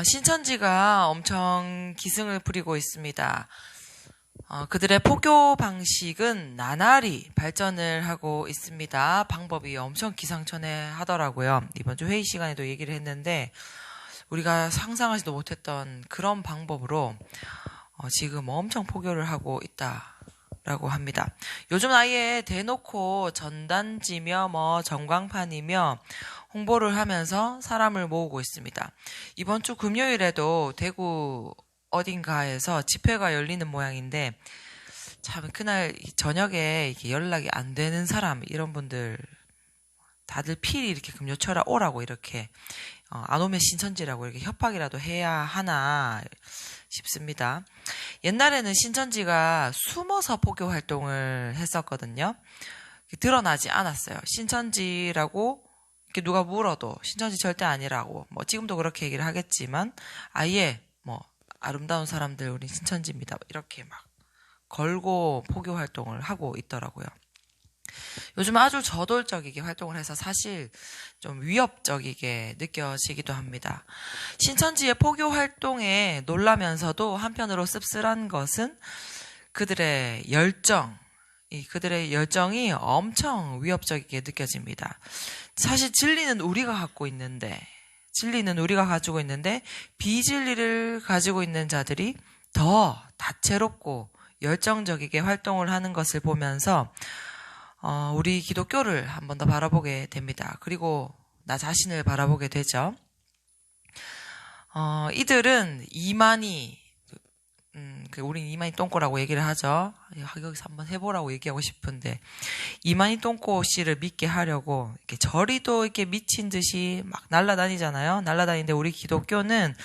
신천지가 엄청 기승을 부리고 있습니다. 그들의 포교 방식은 나날이 발전을 하고 있습니다. 방법이 엄청 기상천외하더라고요. 이번 주 회의 시간에도 얘기를 했는데 우리가 상상하지도 못했던 그런 방법으로 지금 엄청 포교를 하고 있다라고 합니다. 요즘 아예 대놓고 전단지며 전광판이며 홍보를 하면서 사람을 모으고 있습니다. 이번 주 금요일에도 대구 어딘가에서 집회가 열리는 모양인데 참 그날 저녁에 이렇게 연락이 안 되는 사람 이런 분들 다들 필히 이렇게 금요철에 오라고 이렇게 안 오면 신천지라고 이렇게 협박이라도 해야 하나 싶습니다. 옛날에는 신천지가 숨어서 포교 활동을 했었거든요. 드러나지 않았어요. 신천지라고 이렇게 누가 물어도 신천지 절대 아니라고 지금도 그렇게 얘기를 하겠지만 아예 아름다운 사람들 우리 신천지입니다 이렇게 막 걸고 포교 활동을 하고 있더라고요. 요즘 아주 저돌적이게 활동을 해서 사실 좀 위협적이게 느껴지기도 합니다. 신천지의 포교 활동에 놀라면서도 한편으로 씁쓸한 것은 그들의 열정이 엄청 위협적이게 느껴집니다. 사실 진리는 우리가 가지고 있는데 비진리를 가지고 있는 자들이 더 다채롭고 열정적이게 활동을 하는 것을 보면서 우리 기독교를 한 번 더 바라보게 됩니다. 그리고 나 자신을 바라보게 되죠. 이들은 우린 이만희 똥꼬라고 얘기를 하죠. 여기서 한번 해보라고 얘기하고 싶은데 이만희 똥꼬 씨를 믿게 하려고 이렇게 저리도 이렇게 미친 듯이 막 날아다니잖아요. 날아다니는데 우리 기독교는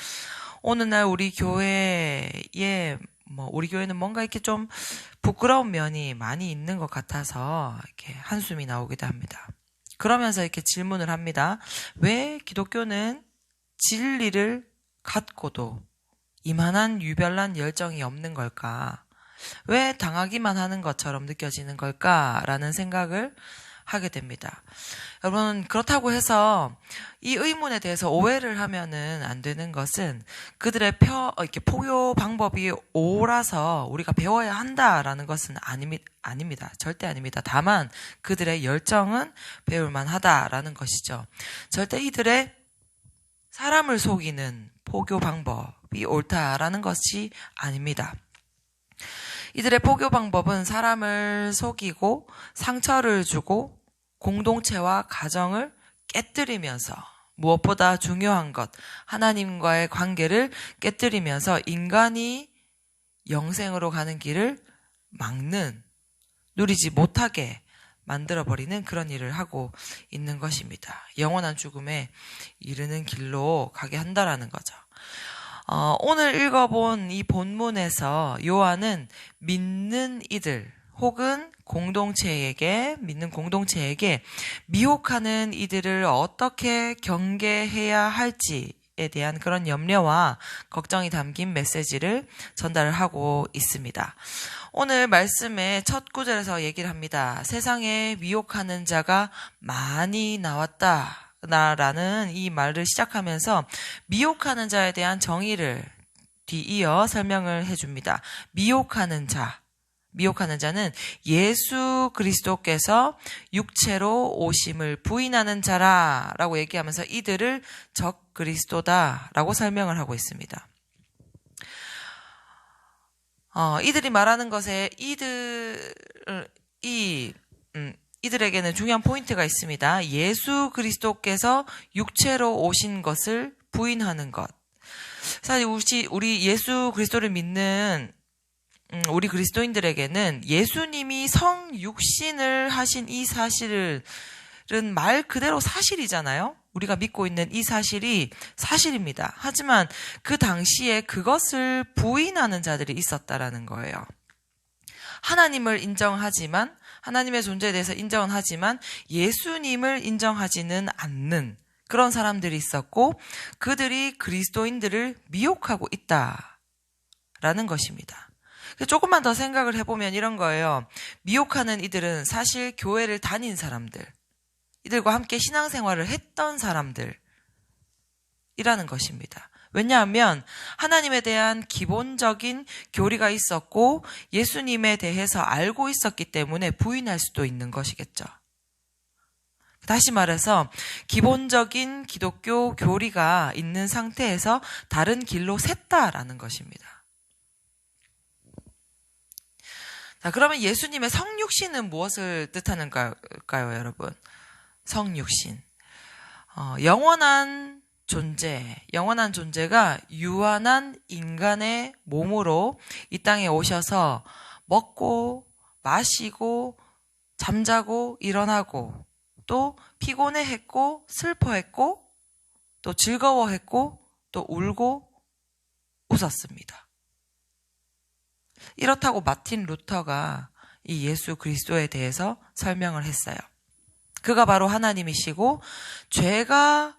어느 날 우리 교회에 우리 교회는 뭔가 이렇게 좀 부끄러운 면이 많이 있는 것 같아서 이렇게 한숨이 나오기도 합니다. 그러면서 이렇게 질문을 합니다. 왜 기독교는 진리를 갖고도 이만한 유별난 열정이 없는 걸까? 왜 당하기만 하는 것처럼 느껴지는 걸까라는 생각을 하게 됩니다. 여러분, 그렇다고 해서 이 의문에 대해서 오해를 하면은 안 되는 것은 그들의 이렇게 포교 방법이 옳아서 우리가 배워야 한다라는 것은 아닙니다. 절대 아닙니다. 다만 그들의 열정은 배울만 하다라는 것이죠. 절대 이들의 사람을 속이는 포교 방법이 옳다라는 것이 아닙니다. 이들의 포교 방법은 사람을 속이고 상처를 주고 공동체와 가정을 깨뜨리면서 무엇보다 중요한 것, 하나님과의 관계를 깨뜨리면서 인간이 영생으로 가는 길을 막는, 누리지 못하게 만들어버리는 그런 일을 하고 있는 것입니다. 영원한 죽음에 이르는 길로 가게 한다라는 거죠. 오늘 읽어본 이 본문에서 요한은 믿는 이들 혹은 믿는 공동체에게 미혹하는 이들을 어떻게 경계해야 할지에 대한 그런 염려와 걱정이 담긴 메시지를 전달을 하고 있습니다. 오늘 말씀의 첫 구절에서 얘기를 합니다. 세상에 미혹하는 자가 많이 나왔다. 라는 이 말을 시작하면서 미혹하는 자에 대한 정의를 뒤이어 설명을 해줍니다. 미혹하는 자는 예수 그리스도께서 육체로 오심을 부인하는 자라라고 얘기하면서 이들을 적 그리스도다라고 설명을 하고 있습니다. 이들이 말하는 것에 이들에게는 중요한 포인트가 있습니다. 예수 그리스도께서 육체로 오신 것을 부인하는 것. 사실 우리 예수 그리스도를 믿는 우리 그리스도인들에게는 예수님이 성육신을 하신 이 사실은 말 그대로 사실이잖아요. 우리가 믿고 있는 이 사실이 사실입니다. 하지만 그 당시에 그것을 부인하는 자들이 있었다라는 거예요. 하나님을 인정하지만 하나님의 존재에 대해서 인정은 하지만 예수님을 인정하지는 않는 그런 사람들이 있었고 그들이 그리스도인들을 미혹하고 있다라는 것입니다. 조금만 더 생각을 해보면 이런 거예요. 미혹하는 이들은 사실 교회를 다닌 사람들, 이들과 함께 신앙생활을 했던 사람들이라는 것입니다. 왜냐하면 하나님에 대한 기본적인 교리가 있었고 예수님에 대해서 알고 있었기 때문에 부인할 수도 있는 것이겠죠. 다시 말해서 기본적인 기독교 교리가 있는 상태에서 다른 길로 샜다라는 것입니다. 자, 그러면 예수님의 성육신은 무엇을 뜻하는가요, 여러분? 성육신. 영원한 존재가 유한한 인간의 몸으로 이 땅에 오셔서 먹고 마시고 잠자고 일어나고 또 피곤해했고 슬퍼했고 또 즐거워했고 또 울고 웃었습니다. 이렇다고 마틴 루터가 이 예수 그리스도에 대해서 설명을 했어요. 그가 바로 하나님이시고 죄가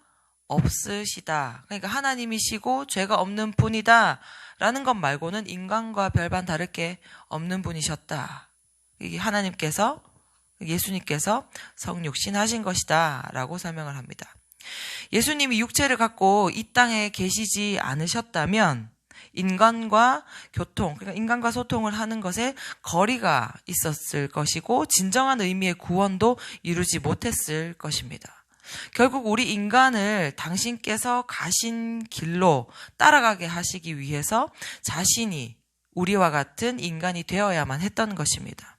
없으시다. 그러니까 하나님이시고 죄가 없는 분이다 라는 것 말고는 인간과 별반 다를 게 없는 분이셨다. 이게 하나님께서, 예수님께서 성육신 하신 것이다 라고 설명을 합니다. 예수님이 육체를 갖고 이 땅에 계시지 않으셨다면 인간과 교통, 그러니까 인간과 소통을 하는 것에 거리가 있었을 것이고 진정한 의미의 구원도 이루지 못했을 것입니다. 결국 우리 인간을 당신께서 가신 길로 따라가게 하시기 위해서 자신이 우리와 같은 인간이 되어야만 했던 것입니다.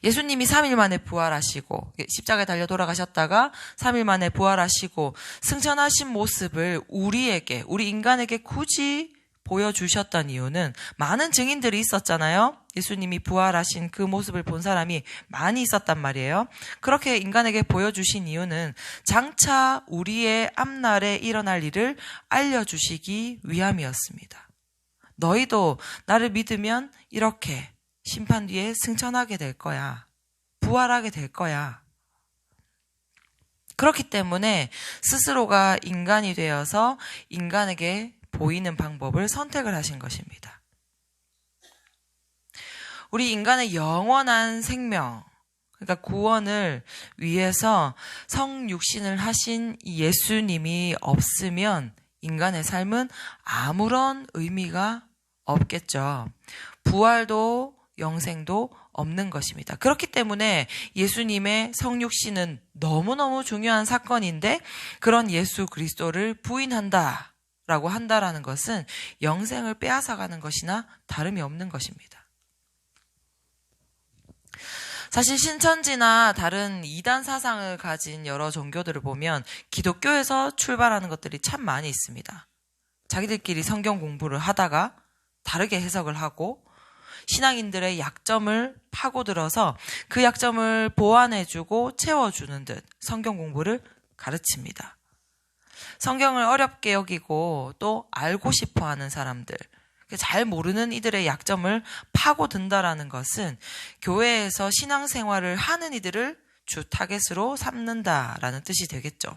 예수님이 3일 만에 부활하시고 십자가에 달려 돌아가셨다가 3일 만에 부활하시고 승천하신 모습을 우리 인간에게 굳이 보여주셨던 이유는 많은 증인들이 있었잖아요. 예수님이 부활하신 그 모습을 본 사람이 많이 있었단 말이에요. 그렇게 인간에게 보여주신 이유는 장차 우리의 앞날에 일어날 일을 알려주시기 위함이었습니다. 너희도 나를 믿으면 이렇게 심판 뒤에 승천하게 될 거야. 부활하게 될 거야. 그렇기 때문에 스스로가 인간이 되어서 인간에게 보이는 방법을 선택을 하신 것입니다. 우리 인간의 영원한 생명, 그러니까 구원을 위해서 성육신을 하신 예수님이 없으면 인간의 삶은 아무런 의미가 없겠죠. 부활도 영생도 없는 것입니다. 그렇기 때문에 예수님의 성육신은 너무너무 중요한 사건인데 그런 예수 그리스도를 부인한다라고 한다라는 것은 영생을 빼앗아가는 것이나 다름이 없는 것입니다. 사실 신천지나 다른 이단 사상을 가진 여러 종교들을 보면 기독교에서 출발하는 것들이 참 많이 있습니다. 자기들끼리 성경 공부를 하다가 다르게 해석을 하고 신앙인들의 약점을 파고들어서 그 약점을 보완해주고 채워주는 듯 성경 공부를 가르칩니다. 성경을 어렵게 여기고 또 알고 싶어하는 사람들, 잘 모르는 이들의 약점을 파고든다라는 것은 교회에서 신앙생활을 하는 이들을 주 타겟으로 삼는다라는 뜻이 되겠죠.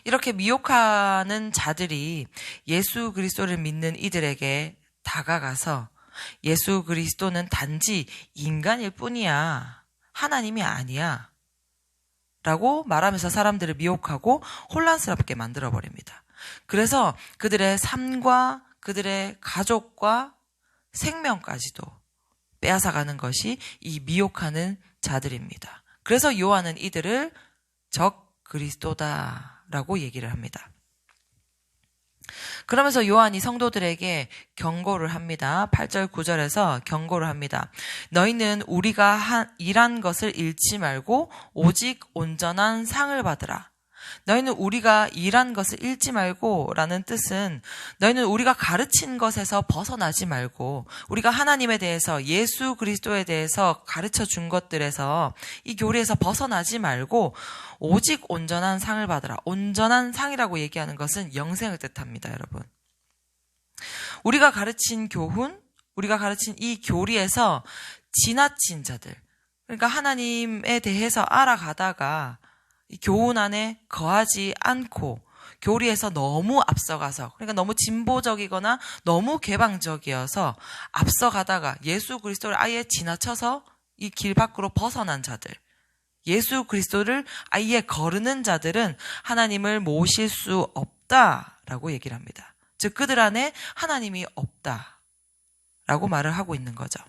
이렇게 미혹하는 자들이 예수 그리스도를 믿는 이들에게 다가가서 예수 그리스도는 단지 인간일 뿐이야. 하나님이 아니야. 라고 말하면서 사람들을 미혹하고 혼란스럽게 만들어버립니다. 그래서 그들의 삶과 그들의 가족과 생명까지도 빼앗아가는 것이 이 미혹하는 자들입니다. 그래서 요한은 이들을 적 그리스도다라고 얘기를 합니다. 그러면서 요한이 성도들에게 경고를 합니다. 8절 9절에서 경고를 합니다. 너희는 우리가 일한 것을 잃지 말고 오직 온전한 상을 받으라. 너희는 우리가 일한 것을 잃지 말고 라는 뜻은 너희는 우리가 가르친 것에서 벗어나지 말고 우리가 하나님에 대해서 예수 그리스도에 대해서 가르쳐 준 것들에서 이 교리에서 벗어나지 말고 오직 온전한 상을 받으라. 온전한 상이라고 얘기하는 것은 영생을 뜻합니다, 여러분. 우리가 가르친 교훈, 우리가 가르친 이 교리에서 지나친 자들, 그러니까 하나님에 대해서 알아가다가 이 교훈 안에 거하지 않고 교리에서 너무 앞서가서, 그러니까 너무 진보적이거나 너무 개방적이어서 앞서가다가 예수 그리스도를 아예 지나쳐서 이 길 밖으로 벗어난 자들, 예수 그리스도를 아예 거르는 자들은 하나님을 모실 수 없다라고 얘기를 합니다. 즉 그들 안에 하나님이 없다라고 말을 하고 있는 거죠.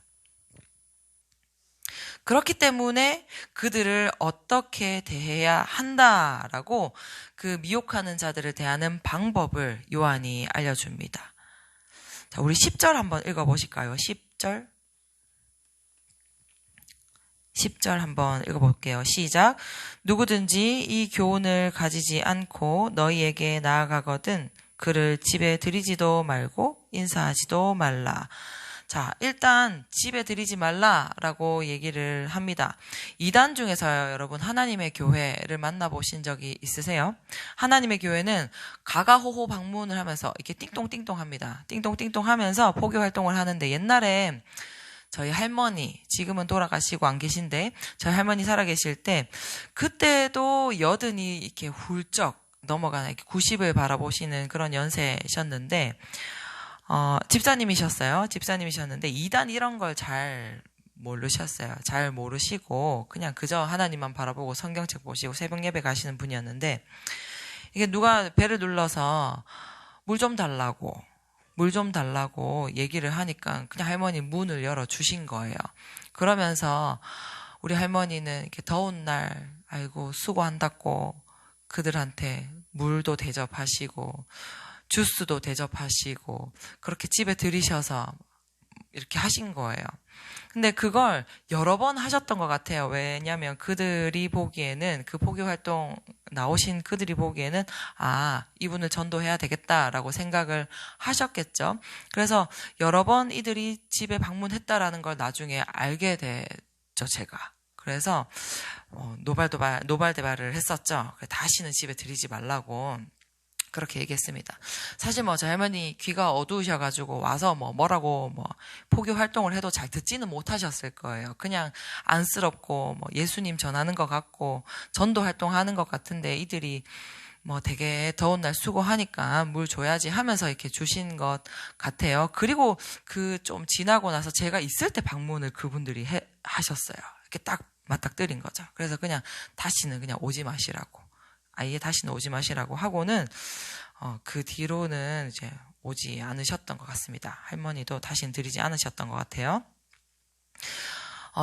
그렇기 때문에 그들을 어떻게 대해야 한다라고 그 미혹하는 자들을 대하는 방법을 요한이 알려줍니다. 자, 우리 10절 한번 읽어보실까요? 10절. 10절 한번 읽어볼게요. 시작. 누구든지 이 교훈을 가지지 않고 너희에게 나아가거든 그를 집에 들이지도 말고 인사하지도 말라. 자, 일단 집에 들이지 말라라고 얘기를 합니다. 이단 중에서요, 여러분 하나님의 교회를 만나보신 적이 있으세요? 하나님의 교회는 가가호호 방문을 하면서 이렇게 띵동띵동 합니다. 띵동띵동 하면서 포교 활동을 하는데 옛날에 저희 할머니, 지금은 돌아가시고 안 계신데 저희 할머니 살아계실 때 그때도 여든이 이렇게 훌쩍 넘어가는 이렇게 90을 바라보시는 그런 연세셨는데 집사님이셨는데 이단 이런 걸 잘 모르셨어요. 잘 모르시고 그냥 그저 하나님만 바라보고 성경책 보시고 새벽 예배 가시는 분이었는데 이게 누가 배를 눌러서 물 좀 달라고 얘기를 하니까 그냥 할머니 문을 열어주신 거예요. 그러면서 우리 할머니는 이렇게 더운 날 아이고 수고한다고 그들한테 물도 대접하시고 주스도 대접하시고 그렇게 집에 들이셔서 이렇게 하신 거예요. 근데 그걸 여러 번 하셨던 것 같아요. 왜냐하면 그들이 보기에는 그 포교 활동 나오신 그들이 보기에는 이분을 전도해야 되겠다라고 생각을 하셨겠죠. 그래서 여러 번 이들이 집에 방문했다라는 걸 나중에 알게 됐죠, 제가. 그래서 노발대발을 했었죠. 다시는 집에 들이지 말라고. 그렇게 얘기했습니다. 사실 저희 할머니 귀가 어두우셔가지고 와서 뭐라고 포교 활동을 해도 잘 듣지는 못하셨을 거예요. 그냥 안쓰럽고 예수님 전하는 것 같고 전도 활동하는 것 같은데 이들이 되게 더운 날 수고하니까 물 줘야지 하면서 이렇게 주신 것 같아요. 그리고 그 좀 지나고 나서 제가 있을 때 방문을 그분들이 하셨어요. 이렇게 딱 맞닥뜨린 거죠. 그래서 그냥 다시는 그냥 오지 마시라고. 아예 다시는 오지 마시라고 하고는 그 뒤로는 이제 오지 않으셨던 것 같습니다. 할머니도 다시는 드리지 않으셨던 것 같아요.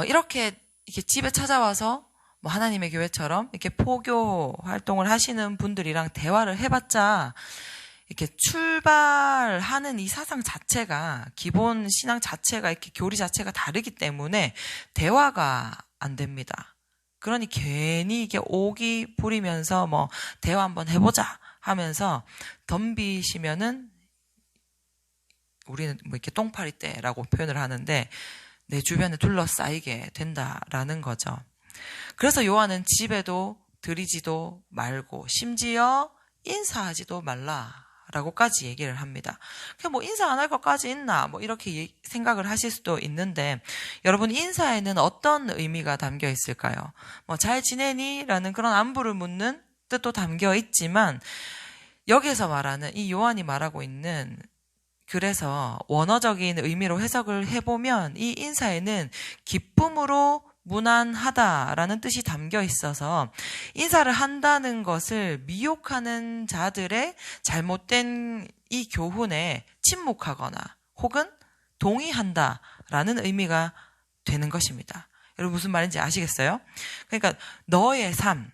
이렇게 집에 찾아와서 하나님의 교회처럼 이렇게 포교 활동을 하시는 분들이랑 대화를 해봤자 이렇게 출발하는 이 사상 자체가 기본 신앙 자체가 이렇게 교리 자체가 다르기 때문에 대화가 안 됩니다. 그러니 괜히 이게 오기 부리면서 대화 한번 해보자 하면서 덤비시면은 우리는 이렇게 똥파리 떼라고 표현을 하는데 내 주변에 둘러싸이게 된다라는 거죠. 그래서 요한은 집에도 들이지도 말고 심지어 인사하지도 말라라고까지 얘기를 합니다. 그냥 인사 안 할 것까지 있나 이렇게 생각을 하실 수도 있는데 여러분 인사에는 어떤 의미가 담겨 있을까요? 잘 지내니? 라는 그런 안부를 묻는 뜻도 담겨 있지만 여기에서 말하는 이 요한이 말하고 있는 그래서 원어적인 의미로 해석을 해보면 이 인사에는 기쁨으로 무난하다라는 뜻이 담겨 있어서 인사를 한다는 것을 미혹하는 자들의 잘못된 이 교훈에 침묵하거나 혹은 동의한다라는 의미가 되는 것입니다. 여러분 무슨 말인지 아시겠어요? 그러니까 너의 삶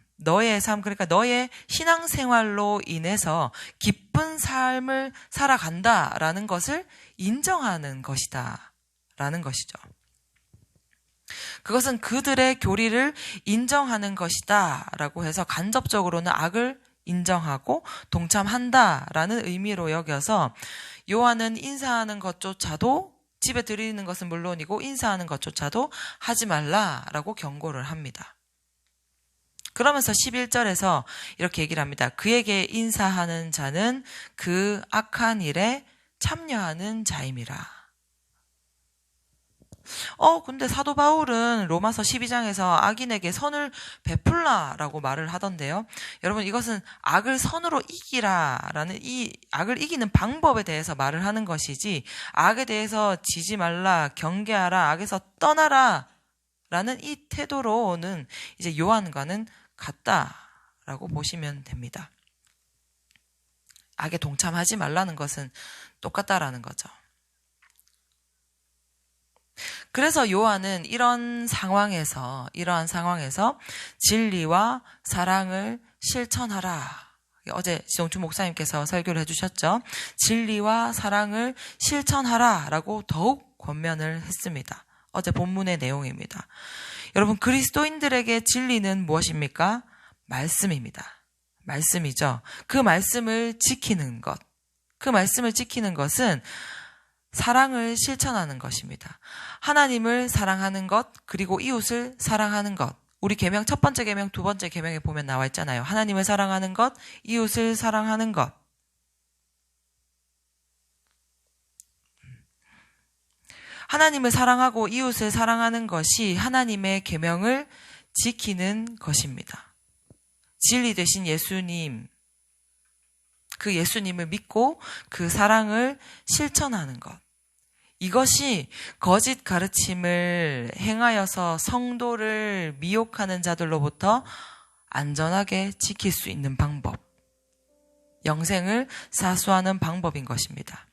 그러니까 너의 신앙생활로 인해서 기쁜 삶을 살아간다라는 것을 인정하는 것이다 라는 것이죠. 그것은 그들의 교리를 인정하는 것이다 라고 해서 간접적으로는 악을 인정하고 동참한다라는 의미로 여겨서 요한은 인사하는 것조차도 집에 들이는 것은 물론이고 인사하는 것조차도 하지 말라라고 경고를 합니다. 그러면서 11절에서 이렇게 얘기를 합니다. 그에게 인사하는 자는 그 악한 일에 참여하는 자임이라. 근데 사도 바울은 로마서 12장에서 악인에게 선을 베풀라라고 말을 하던데요. 여러분 이것은 악을 선으로 이기라라는 이 악을 이기는 방법에 대해서 말을 하는 것이지 악에 대해서 지지 말라, 경계하라, 악에서 떠나라 라는 이 태도로는 이제 요한과는 같다라고 보시면 됩니다. 악에 동참하지 말라는 것은 똑같다라는 거죠. 그래서 요한은 이러한 상황에서 진리와 사랑을 실천하라. 어제 지동춘 목사님께서 설교를 해주셨죠. 진리와 사랑을 실천하라 라고 더욱 권면을 했습니다. 어제 본문의 내용입니다. 여러분, 그리스도인들에게 진리는 무엇입니까? 말씀입니다. 말씀이죠. 그 말씀을 지키는 것. 그 말씀을 지키는 것은 사랑을 실천하는 것입니다. 하나님을 사랑하는 것, 그리고 이웃을 사랑하는 것. 우리 계명 첫 번째 계명, 두 번째 계명에 보면 나와 있잖아요. 하나님을 사랑하는 것, 이웃을 사랑하는 것. 하나님을 사랑하고 이웃을 사랑하는 것이 하나님의 계명을 지키는 것입니다. 진리 되신 예수님, 그 예수님을 믿고 그 사랑을 실천하는 것. 이것이 거짓 가르침을 행하여서 성도를 미혹하는 자들로부터 안전하게 지킬 수 있는 방법, 영생을 사수하는 방법인 것입니다.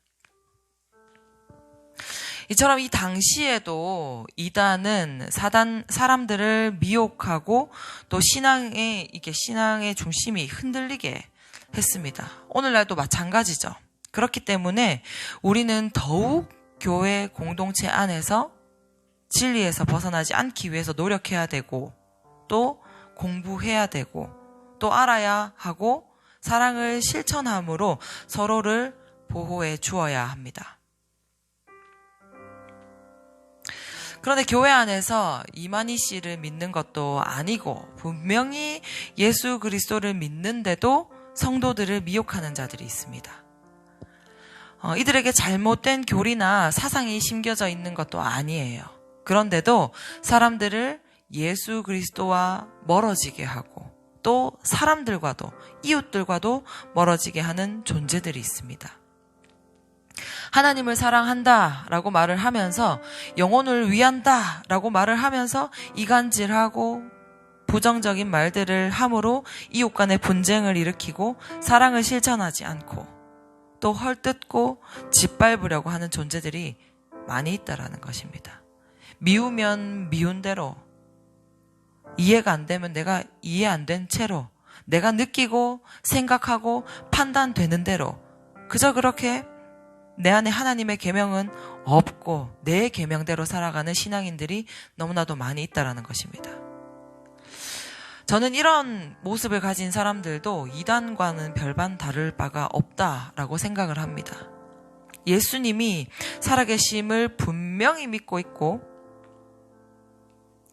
이처럼 이 당시에도 이단은 사람들을 미혹하고 또 신앙의 중심이 흔들리게 했습니다. 오늘날도 마찬가지죠. 그렇기 때문에 우리는 더욱 교회 공동체 안에서 진리에서 벗어나지 않기 위해서 노력해야 되고, 또 공부해야 되고, 또 알아야 하고, 사랑을 실천함으로 서로를 보호해 주어야 합니다. 그런데 교회 안에서 이만희 씨를 믿는 것도 아니고 분명히 예수 그리스도를 믿는데도 성도들을 미혹하는 자들이 있습니다. 이들에게 잘못된 교리나 사상이 심겨져 있는 것도 아니에요. 그런데도 사람들을 예수 그리스도와 멀어지게 하고 또 사람들과도 이웃들과도 멀어지게 하는 존재들이 있습니다. 하나님을 사랑한다라고 말을 하면서 영혼을 위한다라고 말을 하면서 이간질하고 부정적인 말들을 함으로 이웃 간의 분쟁을 일으키고 사랑을 실천하지 않고 또 헐뜯고 짓밟으려고 하는 존재들이 많이 있다라는 것입니다. 미우면 미운 대로, 이해가 안 되면 내가 이해 안 된 채로, 내가 느끼고 생각하고 판단되는 대로 그저 그렇게 내 안에 하나님의 계명은 없고 내 계명대로 살아가는 신앙인들이 너무나도 많이 있다라는 것입니다. 저는 이런 모습을 가진 사람들도 이단과는 별반 다를 바가 없다라고 생각을 합니다. 예수님이 살아계심을 분명히 믿고 있고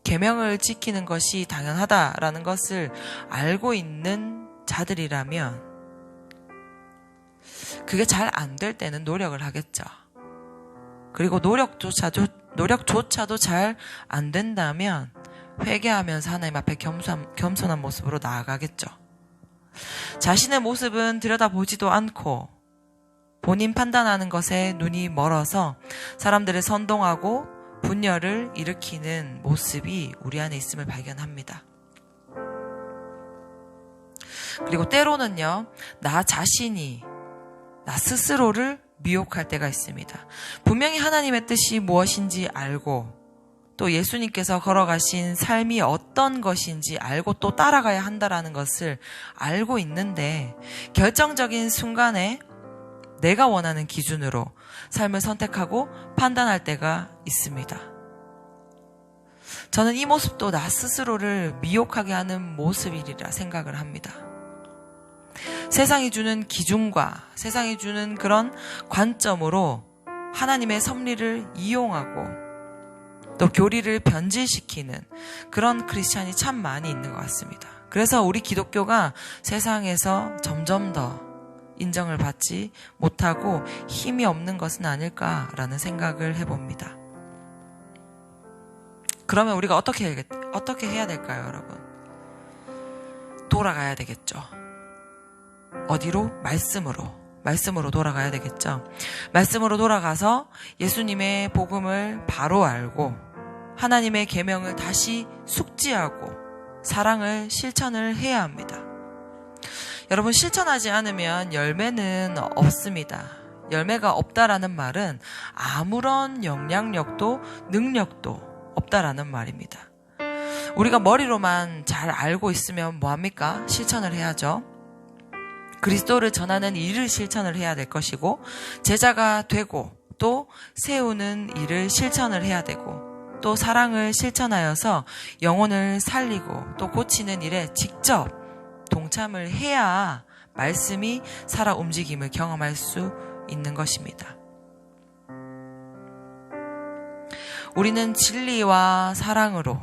계명을 지키는 것이 당연하다라는 것을 알고 있는 자들이라면 그게 잘 안 될 때는 노력을 하겠죠. 그리고 노력조차도 잘 안 된다면 회개하면서 하나님 앞에 겸손한 모습으로 나아가겠죠. 자신의 모습은 들여다보지도 않고 본인 판단하는 것에 눈이 멀어서 사람들을 선동하고 분열을 일으키는 모습이 우리 안에 있음을 발견합니다. 그리고 때로는요, 나 스스로를 미혹할 때가 있습니다. 분명히 하나님의 뜻이 무엇인지 알고 또 예수님께서 걸어가신 삶이 어떤 것인지 알고 또 따라가야 한다라는 것을 알고 있는데 결정적인 순간에 내가 원하는 기준으로 삶을 선택하고 판단할 때가 있습니다. 저는 이 모습도 나 스스로를 미혹하게 하는 모습이리라 생각을 합니다. 세상이 주는 기준과 세상이 주는 그런 관점으로 하나님의 섭리를 이용하고 또 교리를 변질시키는 그런 크리스찬이 참 많이 있는 것 같습니다. 그래서 우리 기독교가 세상에서 점점 더 인정을 받지 못하고 힘이 없는 것은 아닐까라는 생각을 해봅니다. 그러면 우리가 어떻게 해야 될까요, 여러분? 돌아가야 되겠죠. 어디로? 말씀으로 돌아가야 되겠죠. 말씀으로 돌아가서 예수님의 복음을 바로 알고 하나님의 계명을 다시 숙지하고 사랑을 실천을 해야 합니다. 여러분, 실천하지 않으면 열매는 없습니다. 열매가 없다라는 말은 아무런 영향력도 능력도 없다라는 말입니다. 우리가 머리로만 잘 알고 있으면 뭐합니까? 실천을 해야죠. 그리스도를 전하는 일을 실천을 해야 될 것이고, 제자가 되고 또 세우는 일을 실천을 해야 되고, 또 사랑을 실천하여서 영혼을 살리고 또 고치는 일에 직접 동참을 해야 말씀이 살아 움직임을 경험할 수 있는 것입니다. 우리는 진리와 사랑으로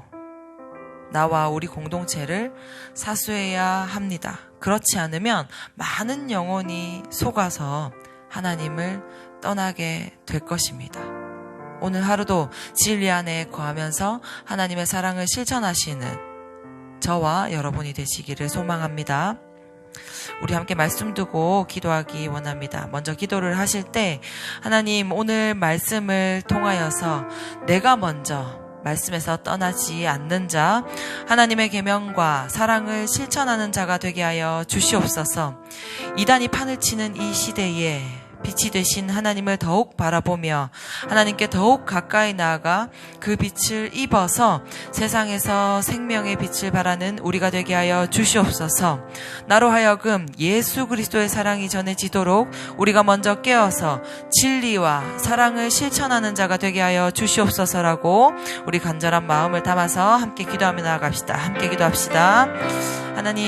나와 우리 공동체를 사수해야 합니다. 그렇지 않으면 많은 영혼이 속아서 하나님을 떠나게 될 것입니다. 오늘 하루도 진리 안에 거하면서 하나님의 사랑을 실천하시는 저와 여러분이 되시기를 소망합니다. 우리 함께 말씀 두고 기도하기 원합니다. 먼저 기도를 하실 때, 하나님, 오늘 말씀을 통하여서 내가 먼저 말씀에서 떠나지 않는 자, 하나님의 계명과 사랑을 실천하는 자가 되게 하여 주시옵소서. 이단이 판을 치는 이 시대에 빛이 되신 하나님을 더욱 바라보며 하나님께 더욱 가까이 나아가 그 빛을 입어서 세상에서 생명의 빛을 발하는 우리가 되게 하여 주시옵소서. 나로 하여금 예수 그리스도의 사랑이 전해지도록 우리가 먼저 깨어서 진리와 사랑을 실천하는 자가 되게 하여 주시옵소서라고 우리 간절한 마음을 담아서 함께 기도하며 나아갑시다. 함께 기도합시다. 하나님,